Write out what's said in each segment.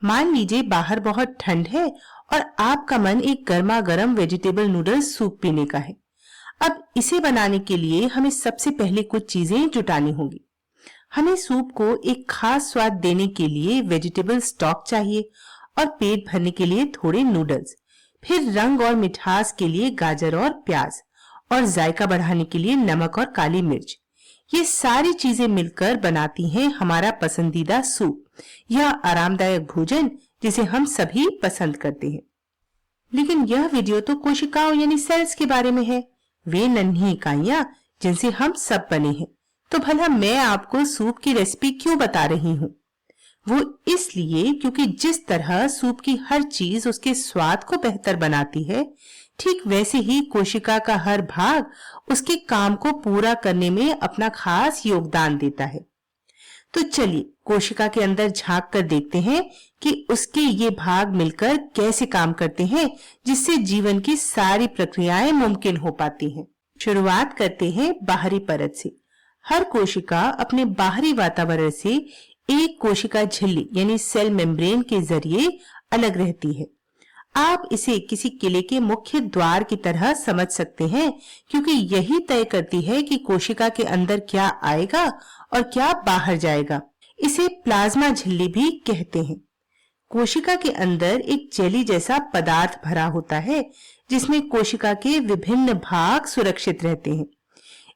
मान लीजिए बाहर बहुत ठंड है और आपका मन एक गर्मा गर्म वेजिटेबल नूडल्स सूप पीने का है। अब इसे बनाने के लिए हमें सबसे पहले कुछ चीजें जुटानी होंगी। हमें सूप को एक खास स्वाद देने के लिए वेजिटेबल स्टॉक चाहिए और पेट भरने के लिए थोड़े नूडल्स, फिर रंग और मिठास के लिए गाजर और प्याज, और जायका बढ़ाने के लिए नमक और काली मिर्च। ये सारी चीजें मिलकर बनाती हैं हमारा पसंदीदा सूप, यह आरामदायक भोजन जिसे हम सभी पसंद करते हैं। लेकिन यह वीडियो तो कोशिकाओं यानी सेल्स के बारे में है, वे नन्ही इकाइयां जिनसे हम सब बने हैं। तो भला मैं आपको सूप की रेसिपी क्यों बता रही हूँ? वो इसलिए क्योंकि जिस तरह सूप की हर चीज उसके स्वाद को बेहतर बनाती है, ठीक वैसे ही कोशिका का हर भाग उसके काम को पूरा करने में अपना खास योगदान देता है। तो चलिए कोशिका के अंदर झांक कर देखते हैं कि उसके ये भाग मिलकर कैसे काम करते हैं, जिससे जीवन की सारी प्रक्रियाएं मुमकिन हो पाती हैं। शुरुआत करते हैं बाहरी परत से। हर कोशिका अपने बाहरी वातावरण से एक कोशिका झिल्ली यानी सेल मेम्ब्रेन के जरिए अलग रहती है। आप इसे किसी किले के मुख्य द्वार की तरह समझ सकते हैं, क्योंकि यही तय करती है कि कोशिका के अंदर क्या आएगा और क्या बाहर जाएगा। इसे प्लाज्मा झिल्ली भी कहते हैं। कोशिका के अंदर एक जेली जैसा पदार्थ भरा होता है, जिसमें कोशिका के विभिन्न भाग सुरक्षित रहते हैं।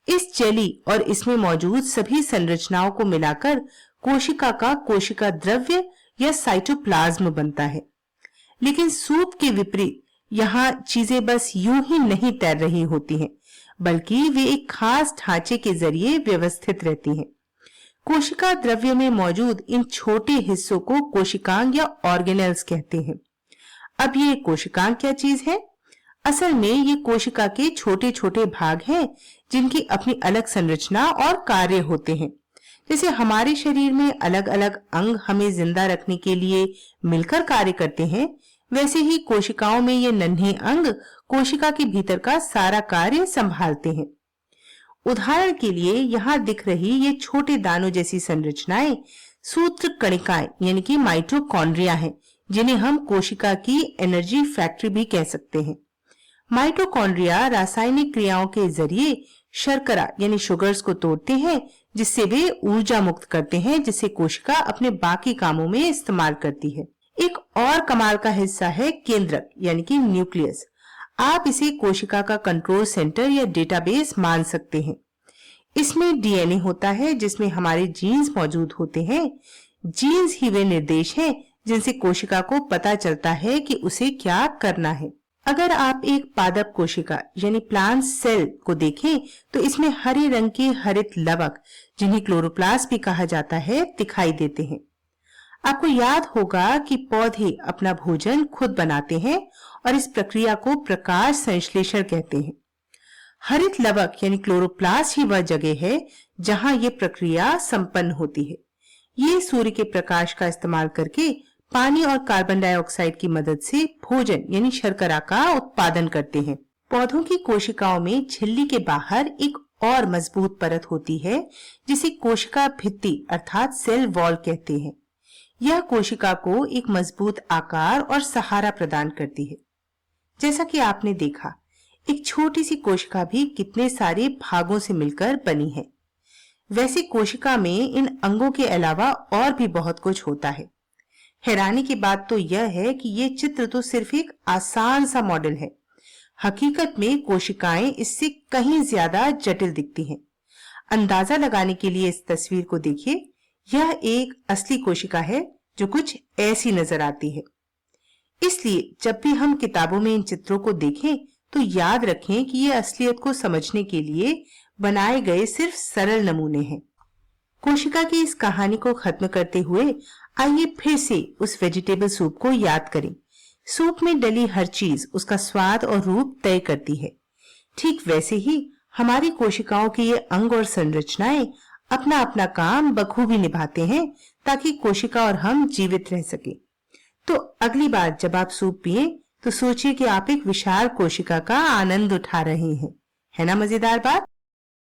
इस जेली और इसमें मौजूद सभी संरचनाओं को मिलाकर कोशिका का कोशिका द्रव्य या साइटोप्लाज्म बनता है। लेकिन सूप के विपरीत यहाँ चीजें बस यूं ही नहीं तैर रही होती हैं, बल्कि वे एक खास ढांचे के जरिए व्यवस्थित रहती हैं। कोशिका द्रव्य में मौजूद इन छोटे हिस्सों को कोशिकांग या ऑर्गेनेल्स कहते हैं। अब ये कोशिकांग क्या चीज है? असल में ये कोशिका के छोटे छोटे भाग हैं, जिनकी अपनी अलग संरचना और कार्य होते हैं। जैसे हमारे शरीर में अलग अलग अंग हमें जिंदा रखने के लिए मिलकर कार्य करते हैं, वैसे ही कोशिकाओं में ये नन्हे अंग कोशिका के भीतर का सारा कार्य संभालते हैं। उदाहरण के लिए यहाँ दिख रही ये छोटे दानों जैसी संरचनाएं सूत्र कणिकाएं यानी कि माइटोकॉन्ड्रिया हैं, जिन्हें हम कोशिका की एनर्जी फैक्ट्री भी कह सकते हैं। माइटोकॉन्ड्रिया रासायनिक क्रियाओं के जरिए शर्करा यानी शुगर्स को तोड़ते हैं, जिससे वे ऊर्जा मुक्त करते हैं, जिसे कोशिका अपने बाकी कामों में इस्तेमाल करती है। एक और कमाल का हिस्सा है केंद्रक यानी कि न्यूक्लियस। आप इसे कोशिका का कंट्रोल सेंटर या डेटाबेस मान सकते हैं। इसमें डीएनए होता है, जिसमें हमारे जीन्स मौजूद होते हैं। जीन्स ही वे निर्देश हैं जिनसे कोशिका को पता चलता है कि उसे क्या करना है। अगर आप एक पादप कोशिका यानी प्लांट सेल को देखें, तो इसमें हरे रंग के हरित लवक, जिन्हें क्लोरोप्लास्ट भी कहा जाता है, दिखाई देते हैं। आपको याद होगा कि पौधे अपना भोजन खुद बनाते हैं और इस प्रक्रिया को प्रकाश संश्लेषण कहते हैं। हरित लवक यानी क्लोरोप्लास्ट ही वह जगह है जहां ये प्रक्रिया संपन्न होती है। ये सूर्य के प्रकाश का इस्तेमाल करके पानी और कार्बन डाइऑक्साइड की मदद से भोजन यानी शर्करा का उत्पादन करते हैं। पौधों की कोशिकाओं में झिल्ली के बाहर एक और मजबूत परत होती है, जिसे कोशिका भित्ति अर्थात सेल वॉल कहते हैं। यह कोशिका को एक मजबूत आकार और सहारा प्रदान करती है। जैसा कि आपने देखा, एक छोटी सी कोशिका भी कितने सारे भागों से मिलकर बनी है। वैसे कोशिका में इन अंगों के अलावा और भी बहुत कुछ होता है। हैरानी की बात तो यह है कि ये चित्र तो सिर्फ एक आसान सा मॉडल है। हकीकत में कोशिकाएं इससे कहीं ज्यादा जटिल दिखती हैं। अंदाजा लगाने के लिए इस तस्वीर को देखिए। यह एक असली कोशिका है जो कुछ ऐसी नजर आती है। इसलिए जब भी हम किताबों में इन चित्रों को देखें, तो याद रखें कि ये असलियत को समझने के लिए बनाए गए सिर्फ सरल नमूने हैं। कोशिका की इस कहानी को खत्म करते हुए आइए फिर से उस वेजिटेबल सूप को याद करें। सूप में डली हर चीज उसका स्वाद और रूप तय करती है। ठीक वैसे ही हमारी कोशिकाओं के ये अंग और संरचनाएं अपना अपना काम बखूबी निभाते हैं, ताकि कोशिका और हम जीवित रह सके। तो अगली बार जब आप सूप पिए, तो सोचिए कि आप एक विशाल कोशिका का आनंद उठा रहे हैं। है ना मजेदार बात?